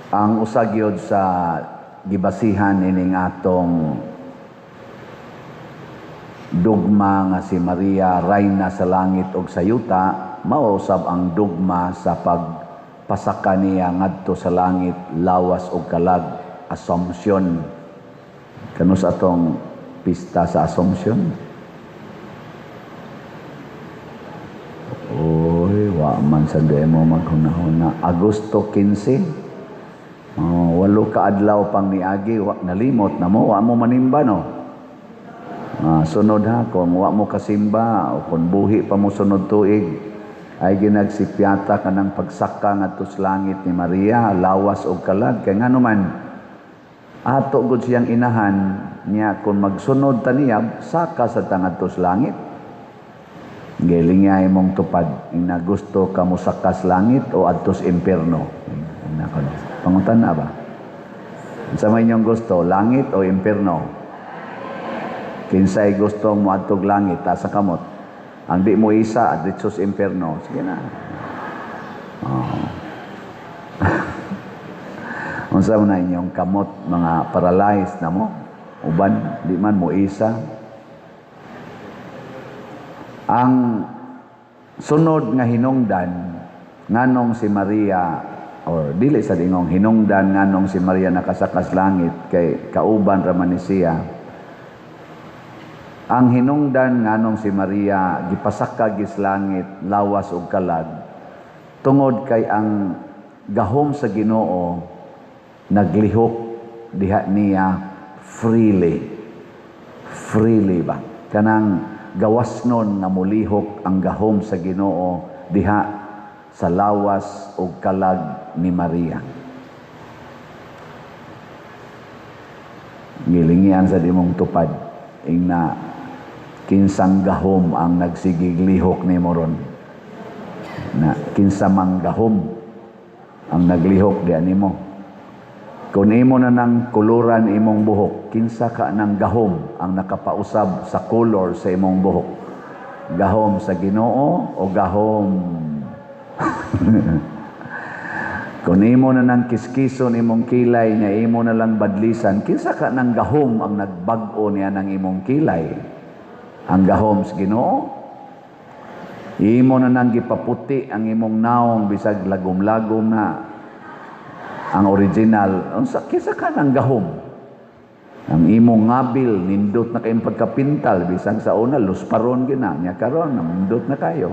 Ang usagyod sa gibasihan ining atong dugma nga si Maria Rayna sa langit ug sa yuta mao usab ang dugma sa pagpasaka niya ngadto sa langit, lawas ug kalag, Assumption. Kano sa atong pista sa Assumption? Oy, wa man sa demo maghunahuna. Agosto 15. Walo ka adlaw pang niagi, nalimot na mo, wa mo manimba no. Sunod ha, kung wa mo kasimba o kung buhi pa mo sunod tuig, ay ginagsipyata ka ng pagsaka ngadto sa langit ni Maria, lawas o kalag. Kaya nga naman, ato gud siyang inahan niya kung magsunod taniyab, saka sa tangadto sa langit. Giling niya imong tupad, ina gusto ka mo saka sa langit o adto sa impierno. Pangutan na ba? Sa may inyong gusto, langit o impierno? Kinsay gusto mo adtog langit, sa kamot. Ang di mo isa, adito sa impierno. Sige na. Unsa man na inyong kamot, mga paralyzed na mo? Uban, di man mo isa. Ang sunod nga hinungdan, nganong si Maria, or dili sa dingong hinungdan nganong si Maria nakasakas langit kay kauban raman ni siya. Ang hinungdan nganong si Maria gipasaka gis langit, lawas ug kalag tungod kay ang gahom sa Ginoo naglihok diha niya freely ba kanang gawasnon nga mulihok ang gahom sa Ginoo diha sa lawas ug kalag ni Maria. Gilingian sa dimong tupad ingna kinsang gahom ang nagsigig lihok ni moron. Na kinsa mang gahom ang naglihok di animo. Kung imo na nang kuluran imong buhok, kinsa ka nang gahom ang nakapausab sa color sa imong buhok? Gahom sa Ginoo o gahom kung imo na nang kiskison imong kilay nga imo na lang badlisan, kinsa ka nang gahom ang nagbag-o niya ng imong kilay? Ang gahom sa Ginoo? Imo na nang gipaputi ang imong naong bisag lagom-lagom na ang original. Kinsa ka nang gahom? Ang imong ngabil nindot na kayong pagkapintal bisag sa una lusparon gina nya karon nindot na kayo.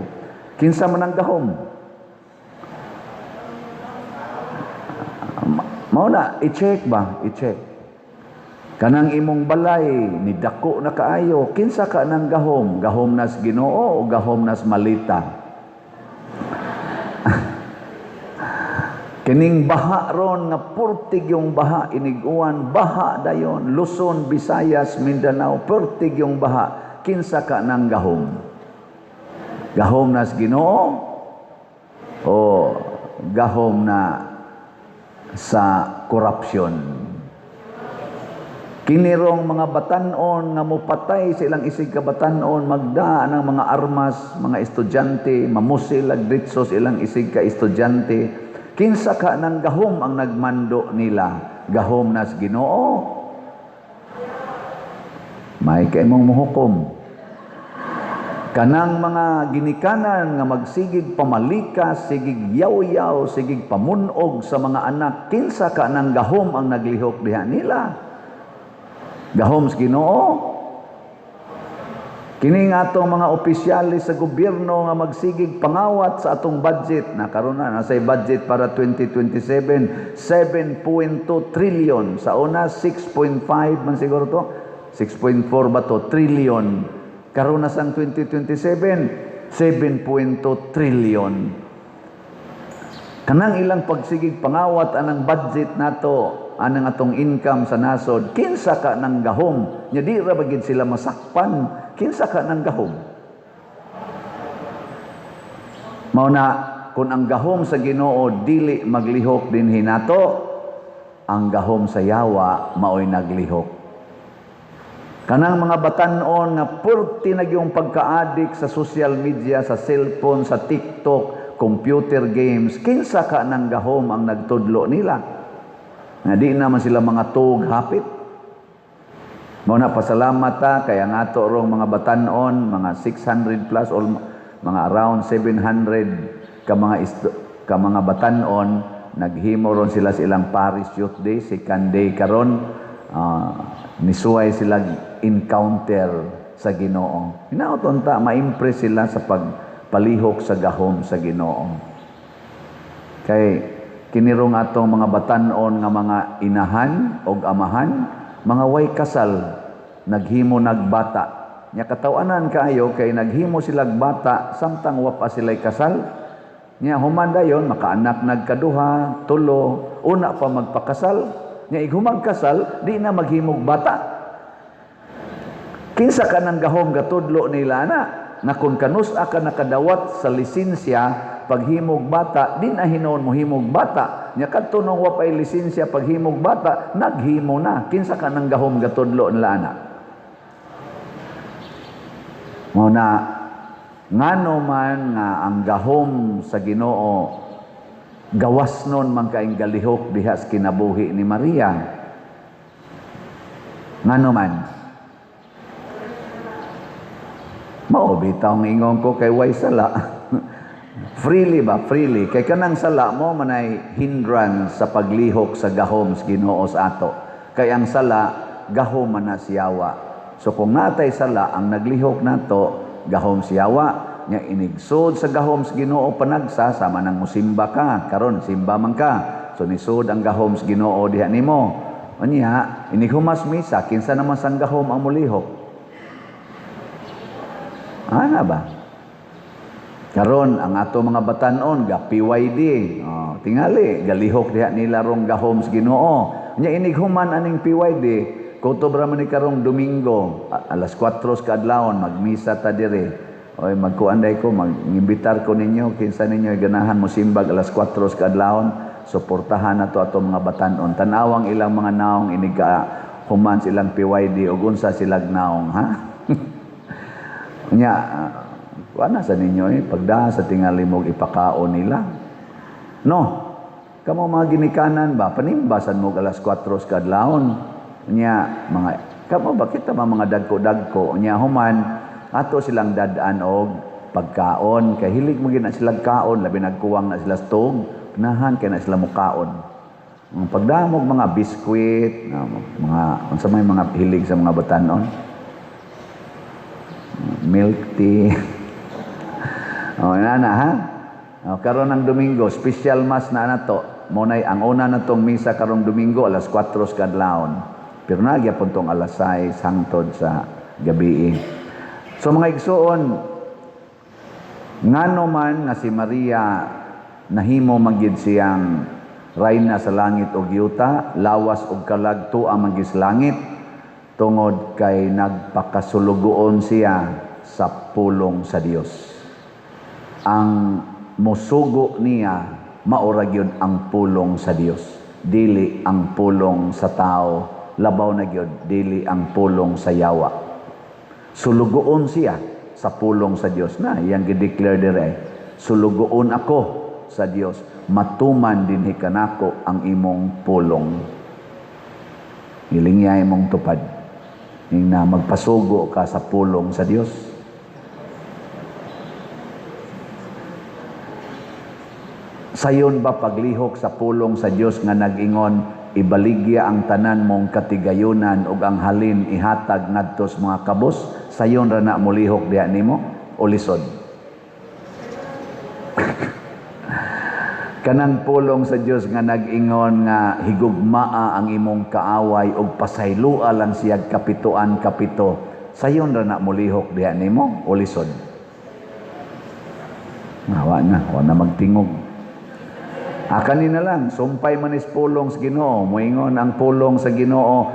Kinsa man ang gahom? Mao na, i-check ba? I-check. Kanang imong balay, ni dako na kaayo, kinsa ka nang gahom? Gahom nas Ginoo o gahom nas malita? Kining baha ron nga purtig yung baha, iniguan, baha dayon, Luzon, Visayas, Mindanao, purtig yung baha. Kinsa ka nang gahom? Gahom nas Ginoo o gahom na sa korupsyon? Kinirong mga batanon nga mupatay sa ilang isig ka batanon, magdaan ng mga armas, mga estudyante, mamusil agdritso sa ilang isig ka estudyante. Kinsa ka nang gahom ang nagmando nila? Gahom nas Ginoo? May kay mong muhukom. Kanang mga ginikanan nga magsigig pamalikas, sigig yaw-yaw, sigig pamunog sa mga anak, kinsa ka nang gahom ang naglihok diha nila? Gahom sa Ginoo? Kini nga atong mga opisyalis sa gobyerno nga magsigig pangawat sa atong budget, na karon na nasay budget para 2027, 7.2 trillion. Sa una 6.5 man siguro to. 6.4 ba to? Trillion. Karon na sang 2027, 7.2 trillion. Kanang ilang pagsigig pangawat anang budget nato, anang atong income sa nasod, kinsa ka nang gahom? Nya di ra bagid sila masakpan, kinsa ka nang gahom? Mao na kun ang gahom sa Ginoo dili maglihok din hinato, ang gahom sa yawa maoy naglihok. Kanang mga batanon nga purti na yung pagka-addict sa social media, sa cellphone, sa TikTok, computer games, kinsa ka nang gahom ang nagtudlo nila? Nga di naman sila mga tuog hapit. Mao na pasalamat ta kaya nga to rong mga batanon, mga 600 plus or mga around 700 ka mga batanon, naghimo ron sila silang Paris Youth Day, second day karon, nisuway sila encounter sa Ginoo. Hinaoton ta ma-impress sila sa pagpalihok sa gahom sa Ginoo. Kay kinirong atong mga batanon nga mga inahan o amahan, mga way kasal, naghimo nagbata. Nya katawanan kaayo kay naghimo silang bata samtang wa pa sila'y kasal. Nya human dayon makaanak nagkaduha, tulo, una pa magpakasal. Nya ighuman kasal, di na maghimog bata. Kinsa ka nang gahom gatudlo nila na nga kung kanusa ka nakadawat sa lisensya paghimog bata, di na hinuon mo himog bata. Nya kadto nung wa pay lisensya paghimog bata, naghimo na. Kinsa ka nang gahom gatudlo nila na. Mao na ngano man nga ang gahom sa Ginoo gawas nun man kaing galihok diha sa kinabuhi ni Maria. Ngano man mao bitaw ng ingon ko kay way sala. Freely ba? Freely. Kay kanang sala mo manay hindrance sa paglihok sa gahom sa Ginoo sa ato. Kay ang sala gahom man na siyawa. So kung natay sala ang naglihok nato gahom siyawa, nya inigsod sa gahom sa Ginoo panagsa sama nang musimba ka, karon simba man ka. So nisod ang gahom sa Ginoo diha nimo. Unya inighumas misa kinsa naman sang gahom ang mulihok. Ana ba? Karon ang ato mga batanon ga PYD. Tingali galihok diha nila rong gahom sa Ginoo. Nya inighuman aning PYD kutubra man ni karong Domingo alas 4 ka adlawon magmisa ta dire. Oy magkuanday ko magimbitar ko ninyo kinsa ninyo ganahan mo simbag alas 4 ka adlawon suportahan nato ato mga batanon. Tanawang ilang mga naong iniga human silang PYD ug unsa silang naong ha. Nya wala sa ninyo pagda sa tingali mo ipakaon nila. No, kamo mga ginikanan ba, panimbasan mo alas 4 ka adlawon. Nya, kamo ba kita mga dagko-dagko, nya human, ato silang dadaan og pagkaon. Kay hilig mo gina silang kaon, labi nagkuwang na sila stog, pinahan kay na sila mukaon. Ang pagdamog mga biskwit, mga, unsa may mga hilig sa mga batanon. Milk tea. Nana ha? Karon ng Domingo, special mass na nato. Munay ang una natong misa karong Domingo alas 4 ka adlawon. Pero nagyapon tong alas 6 hangtod sa gabi. So mga igsoon, ngano man nga si Maria nahimo magyud siyang rayna sa langit ug yuta, lawas ug kalag tuwa magyud sa langit tungod kay nagpakasulugoon siya sa pulong sa Dios. Ang musugo niya maura gyud ang pulong sa Dios, dili ang pulong sa tao. Labaw na gyud dili ang pulong sa yawa. Sulugoon siya sa pulong sa Dios na iyang gi-declare dire. Sulugoon ako sa Dios, matuman dinhi kanako ang imong pulong. Hilingya imong tupad ning na magpasugo ka sa pulong sa Dios. Sayon ba paglihok sa pulong sa Dios nga nag-ingon ibaligya ang tanan mong katigayunan ug ang halin ihatag ngadto sa mga kabos, sayon ra na mulihok diha nimo o lisod. Kanang pulong sa Dios nga nag-ingon nga higugmaa ang imong kaaway ug pasaylua lang siyag kapituan kapito, sayon ra na mulihok diha nimo o lisod. Wa na magtingog. Kanina lang, sumpay manis pulong sa Ginoo. Moingon ang pulong sa Ginoo,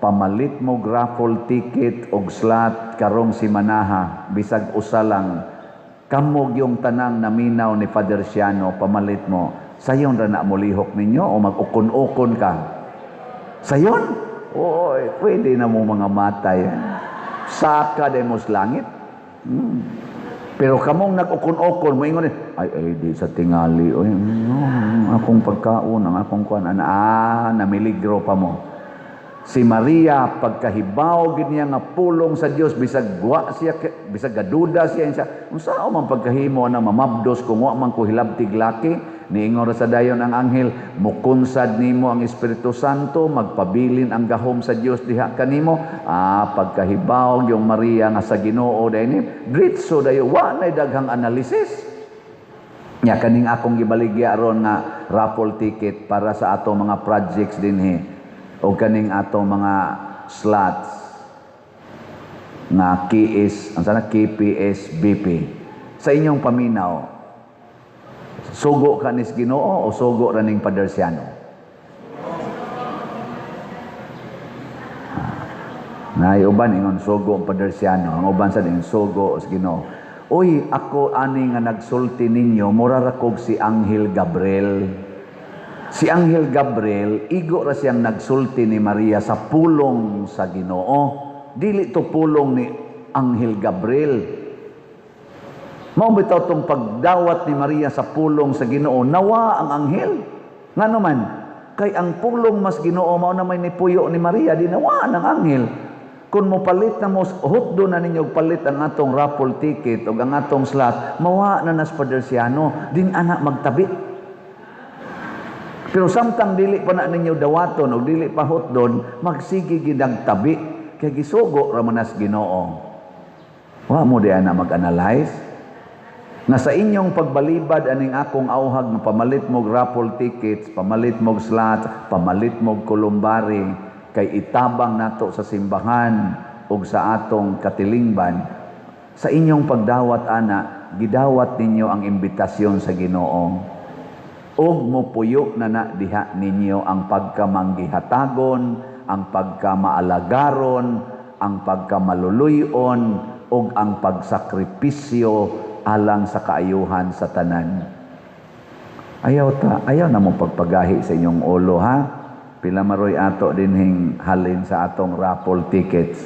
pamalit mo raffle ticket og slot karong simanaha, bisag usa lang. Kamog yung tanang naminaw ni Father Siano, pamalit mo. Sayon ra na mulihok ninyo o mag-ukon-ukon ka? Sayon? Oo, pwede na mo mga matay. Saka de mo sa langit. Pero kamong nag-ukon-ukon, mo ingon, di sa tingali, akong pagkaon, ang akong kuan, namiligro pa mo. Si Maria, pagkahibaw gid niya nga pulong sa Dios, bisag guwa siya, bisag gaduda siya, unsao man pagkahimo na mamabdos kung wa man ko hilabtig laki, niingon sa dayon ang anghel, mukunsad nimo ang Espiritu Santo, magpabilin ang gahom sa Dios diha kanimo. Pagkahibaw yung Maria nga sa Ginoo dayni, diretso dayo wa nay daghang analisis. Nya kaning akong gibaligya aron nga raffle ticket para sa ato mga projects dinhi o kaning ato mga slots na KPS, BP. Sa inyong paminaw, sugo ka nis Ginoo o sugo ra ning Padersiano? Nay uban ingon sugo ang Padersiano, ang uban sa din sugo sa Ginoo. Uy, ako ani nga nagsulti ninyo, mura ra kog si Anghel Gabriel. Si Anghel Gabriel, igo ra siyang nagsulti ni Maria sa pulong sa Ginoo. Dili to pulong ni Anghel Gabriel. Mao bitaw tong pagdawat ni Maria sa pulong sa Ginoo, nawa ang anghel. Ngano man, kay ang pulong mas Ginoo mao na may nipuyo ni Maria, di nawa ng anghel. Kung mo palit na mo, hutdo na ninyo palit ang atong raffle ticket o ang atong slot, mawa na nas Padersiano, din anak magtabi. Pero samtang dili pa na ninyo dawaton o dili pa hutdon, magsigi gidang tabi, kay gisugo ra manas Ginoo. Wa mo di ana mag-analyze nga sa inyong pagbalibad aning akong auhag nga pamalit mo raffle tickets, pamalit mo slots, pamalit mo kulumbari, kay itabang nato sa simbahan ug sa atong katilingban. Sa inyong pagdawat ana, gidawat ninyo ang imbitasyon sa Ginoo. Og mopuyo na diha ninyo ang pagkamanggihatagon, ang pagkamaalagaron, ang pagkamaluluyon, og ang pagsakripisyo alang sa kaayuhan sa tanan. Ayaw na mo pagpagahi sa inyong ulo, ha? Pila maroy ato dinhing halin sa atong raffle tickets.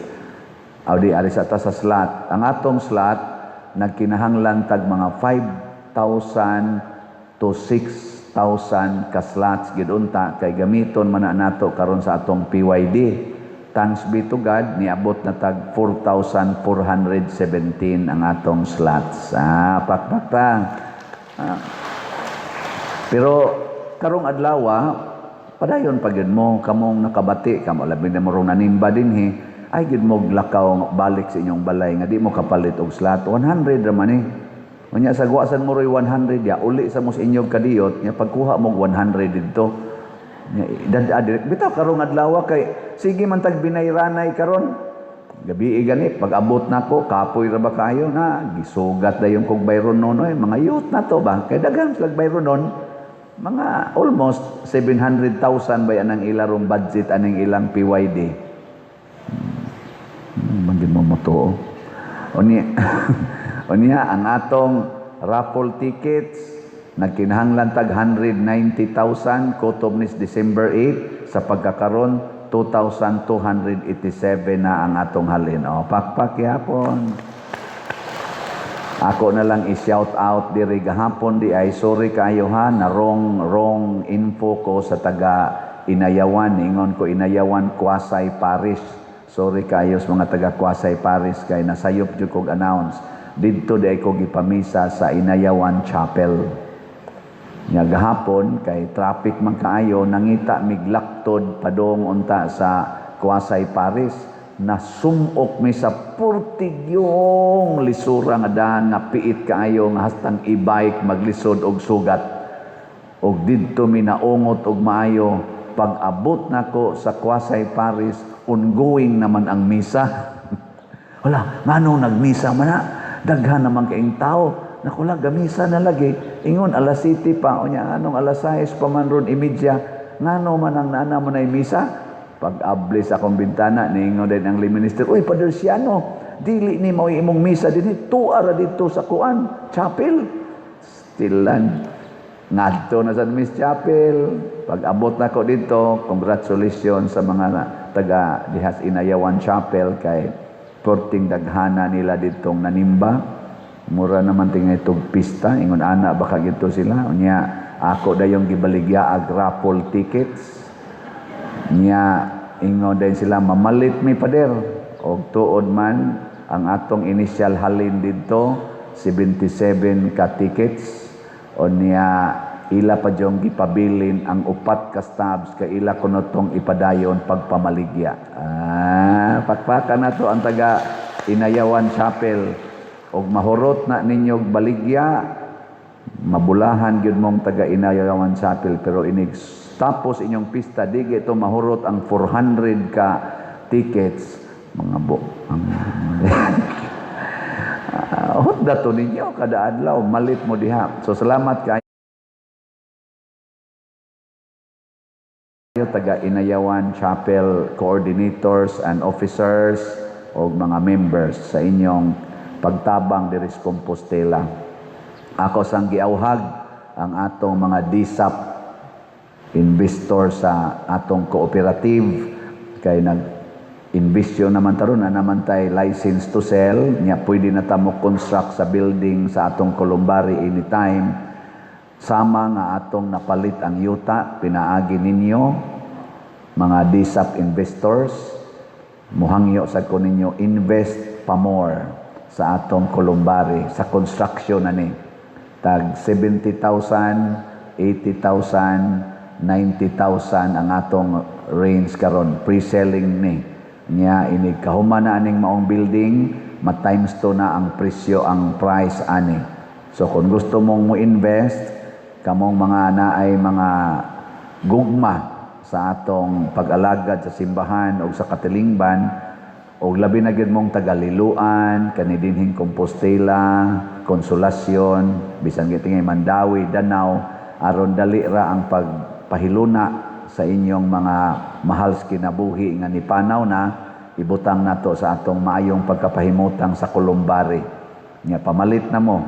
Audi ari sa ta sa slot. Ang atong slot nagkinahanglan tag mga 5,000 to 6,000 ka slots gid unta kay gamiton man nato karon sa atong PYD. Thanks be to God, niabot na tag 4,417 ang atong slots. Pakpakta. Pero karong adlaw, padayon pa gyud mo kamong nakabati kamo labi na morong nanimba dinhi, ay gyud mo lakaw balik sa inyong balay nga di mo kapalit og slot. 100 ra man Unya sa guwasan mo roy 100 ya, uli sa mo sa inyong kadiyot, nya pagkuha mo 100 dito. Bitaw karong adlaw kay sige man tag binayranay karon. Gabi gani pag abot nako kapoy ra ba kayo na gisugat dayon kog bayron nonoy mga youth na to ba kay daghan slag bayron non mga almost 700,000 ba yan ang ilarong budget aning ilang PYD. Mangin mo moto. Unya ang atong raffle tickets nagkinahanglan tag 190,000 kutob nis December 8 sa pagkakaron 2,287 na ang atong halin. Pakpak yapon. Ako na lang i-shout out diri gahapon di ay sorry kayo ha na wrong info ko sa taga Inayawan. Ingon ko Inayawan Quasay Parish. Sorry kayo sa mga taga Quasay Parish kay nasayop jud kog announce. Didto di ko gipamisa sa Inayawan Chapel. Nya gahapon kay traffic man kaayo nangita miglaktod padong unta sa Quasay Paris na sumok mi sa purtigyong lisura nga daan nga piit kaayo nga hastang e-bike maglisod og sugat. Og didto mi naungot og maayo pag-abot nako sa Quasay Paris ongoing naman ang misa. Wala, ngano nagmisa man na? Daghan naman kaing tao. Nakula, gamisa na lagi. Ingon, alas 7 pa. O niya, anong alas 6 pa man ron imidya. Ngano man ang nana man ay misa. Pag-ablis akong bintana, niingon din ang minister, uy, Padersiano, dili ni mo imong misa din. Tuara dito sa kuan, chapel. Stilan. Ngadto na sa Miss Chapel. Pag-abot na ko dito, congratulations sa mga taga Dihas Inayawan Chapel kay porting daghana nila ditong nanimba. Mura naman tingay itong pista, ingon ana baka gito sila. Unya, ako dayong gibaligya ag raffle tickets. Unya, ingon din sila, mamalit mi pader. O tuod man, ang atong initial halin dito, 77 ka tickets. Unya, ila pa diyong gipabilin ang upat ka stabs ka ila kunotong ipadayon pagpamaligya. Pakpakan na to ang taga Inayawan Chapel. Og mahurot na ninyog baligya, mabulahan gyud mong taga Inayawan Chapel, pero inig tapos inyong pista digi ito mahurot ang 400 ka tickets mga hot dato ninyo kada adlaw malit mo diha. So salamat kay taga Inayawan Chapel coordinators and officers o mga members sa inyong pagtabang diri sa Compostela. Ako sang giawhag ang atong mga DSAP investor sa atong cooperative kay nag-investyo naman taron na naman tay license to sell nya pwede na ta mo construct sa building sa atong Columbari anytime. Sama nga atong napalit ang yuta, pinaagi ninyo, mga DSAP investors, muhangyo sa ko ninyo, invest pa more sa atong Columbari, sa construction na ni. Tag 70,000, 80,000, 90,000 ang atong range karon pre-selling ni. Nya ini kahuman na aning maong building, ma-times 2 na ang presyo, ang price ani. So kung gusto mong mo invest, kamong mga naay mga gugma sa atong pag-alagad sa simbahan o sa katilingban o labi na gyud mong Tagaliluan, kanidinhing Compostela, Konsolasyon, bisan gitingay Mandawi, Danau, aron dali ra ang pagpahiluna sa inyong mga mahal sa kinabuhi nga nipanaw na ibutang nato sa atong maayong pagkapahimutang sa Columbari. Nya pamalit na mo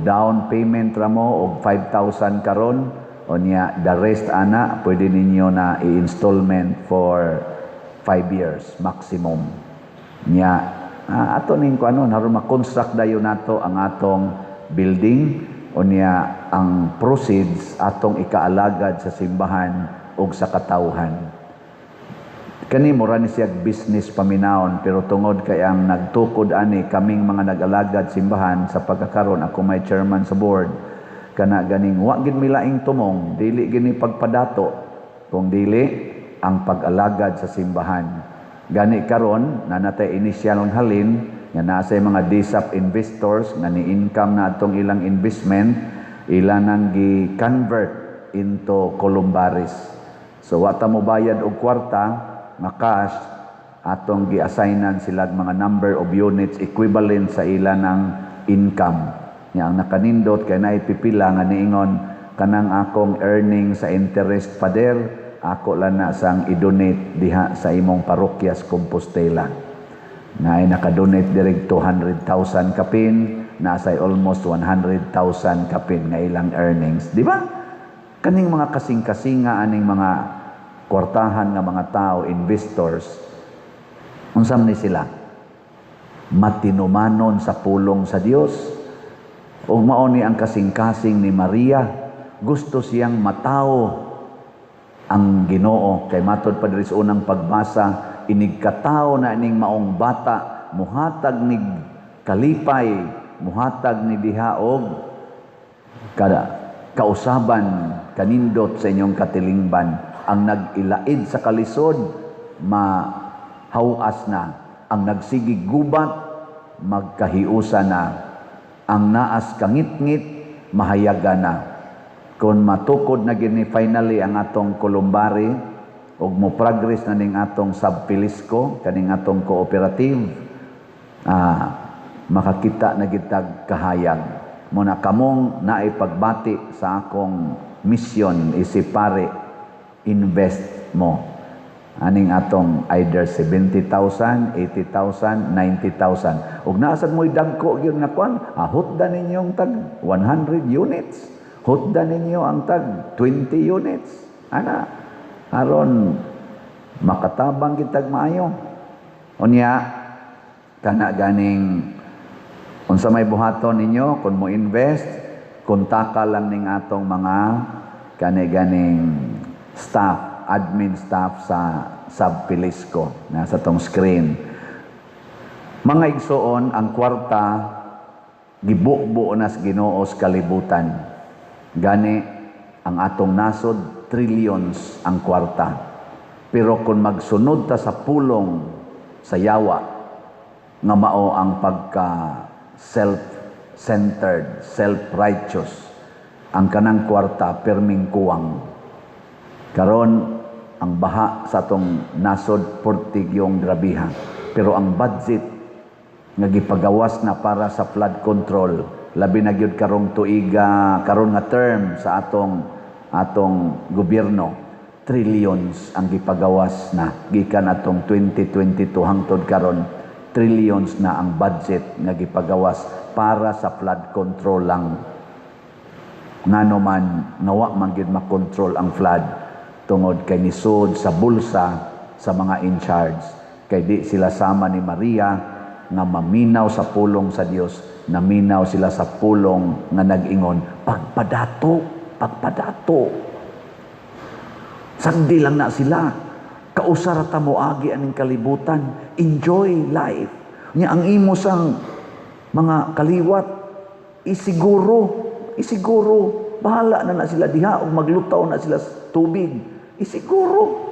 down payment ra mo og 5,000 karon o niya the rest ana pwede ninyo na i-installment for 5 years maximum. Nya ato ning kuanon aron ma-construct dayon nato ang atong building o niya ang proceeds atong ikaalagad sa simbahan ug sa katawhan. Kani mura ni siya business paminawon pero tungod kay ang nagtukod ani kaming mga nag-alagad simbahan sa pagkakaron ako may chairman sa board kana ganing wa gid milaing tumong dili gini pagpadato kung dili ang pag-alagad sa simbahan. Gani karon na natay initial ng halin nga naa say mga DSAP investors nga ni income na atong ilang investment ila nang gi-convert into columbaris. So wa ta mo bayad og kwarta na cash atong gi-assignan sila mga number of units equivalent sa ila ng income. Nya ang nakanindot kay naay pipila nga niingon kanang akong earning sa interest pader ako lang na sang i-donate diha sa imong parokya sa Compostela. Naay nakadonate direct 200,000 kapin, nasay almost 100,000 kapin nga ilang earnings, di ba? Kaning mga kasing-kasinga aning mga kwartahan nga mga tao, investors, unsam ni sila? Matinumanon sa pulong sa Dios. O mao ni ang kasing-kasing ni Maria, gusto siyang matao ang Ginoo. Kay matod pa diri sa unang pagbasa, inigkatao na ining maong bata, muhatag ni kalipay, muhatag ni diha og kausaban kanindot sa inyong katilingban. Ang nag-ilaid sa kalisod, mahawas na. Ang nagsigig gubat, magkahiusa na. Ang naas kangit-ngit, mahayaga na. Kung matukod na gini finally ang atong Columbari, ug mo progress na ning atong subpilisco, kaning atong cooperative, makakita na gitag kahayag. Muna kamong naipagbati sa akong mission isipare, invest mo. Aning atong either 70,000, 80,000, 90,000. Ug naasad mo'y dagko gyud nga kwan, hutda ninyong tag 100 units. Hutda ninyo ang tag 20 units. Ana, aron makatabang kitag maayo. Unya kana ganing Unsa may buhaton ninyo kung mo invest, kontaka lang ning atong mga kani-ganing staff, admin staff sa Subpilisco na sa tong screen. Mga igsoon, ang kwarta gibuo nas Ginoo sa kalibutan. Gani ang atong nasod trillions ang kwarta. Pero kung magsunod ta sa pulong sa yawa nga mao ang pagka self-centered, self-righteous, ang kanang kwarta perming kuwang. Karon ang baha sa atong nasod portig yung grabiha. Pero ang budget nga gipagawas na para sa flood control, labi na gyud karong tuiga, karon nga term sa atong gobyerno, trillions ang gipagawas na gikan atong 2022 hangtod karon, trillions na ang budget nga gipagawas para sa flood control lang. Ngano man nawa man gyud makontrol ang flood tungod kay nisod sa bulsa sa mga in charge, kay di sila sama ni Maria nga maminaw sa pulong sa Dios, naminaw sila sa pulong nga nag-ingon pagpadato. Sagdi lang na sila, kausara ta mo agi aning kalibutan, enjoy life. Nya ang imo sang mga kaliwat isiguro bahala na sila diha ug maglutaw na sila sa tubig, isiguro.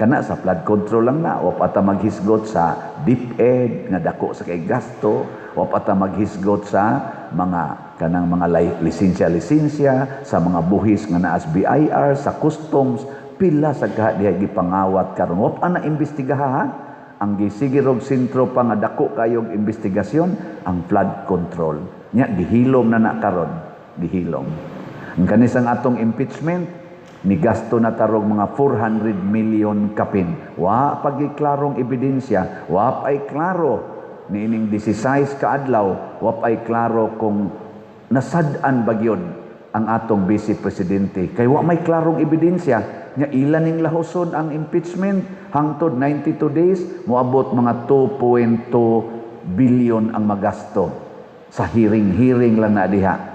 Kana sa flood control lang na, wa pa ta maghisgot sa DepEd nga dako sa kay gasto, wa pa ta maghisgot sa mga kanang mga lisensya sa mga buhis nga naa sa BIR, sa customs, pila sa diha gipangawat karon. Wa pa na imbestigahan. Ang gisigirog sentro pa nga dako kayog investigasyon ang flood control. Nya gihilom na karon, gihilom. Ang kanisang atong impeachment ni gasto na tarog mga 400 million kapin. Wa pagiklarong ebidensya, wa pa'y klaro niining 16 kaadlaw, wa pa'y klaro kung nasad-an ba gyud ang atong Vice Presidente. Kay wa may klarong ebidensya, nya ilan ning lahoson ang impeachment hangtod 92 days, moabot mga 2.2 billion ang magasto sa hearing lang na diha.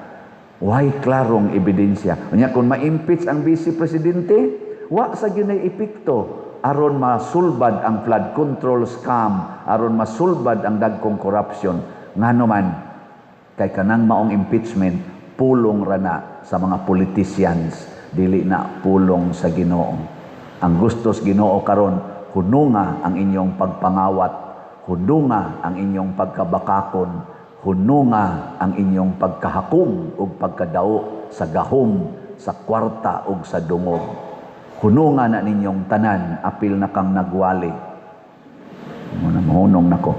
Why klarong ebidensya? Unya kung ma-impeach ang Vice Presidente, wa sa gyunay epekto aron masulbad ang flood control scam, aron masulbad ang dagkong corruption. Ngano man kay kanang maong impeachment pulong rana sa mga politicians, dili na pulong sa Ginoo. Ang gustos Ginoo karon, hununga ang inyong pagpangawat, hununga ang inyong pagkabakakon, hununga ang inyong pagkahakom ug pagkadao sa gahom, sa kwarta ug sa dungog. Hununga na ninyong tanan, apil na kang nagwali. Muna mahunong nako.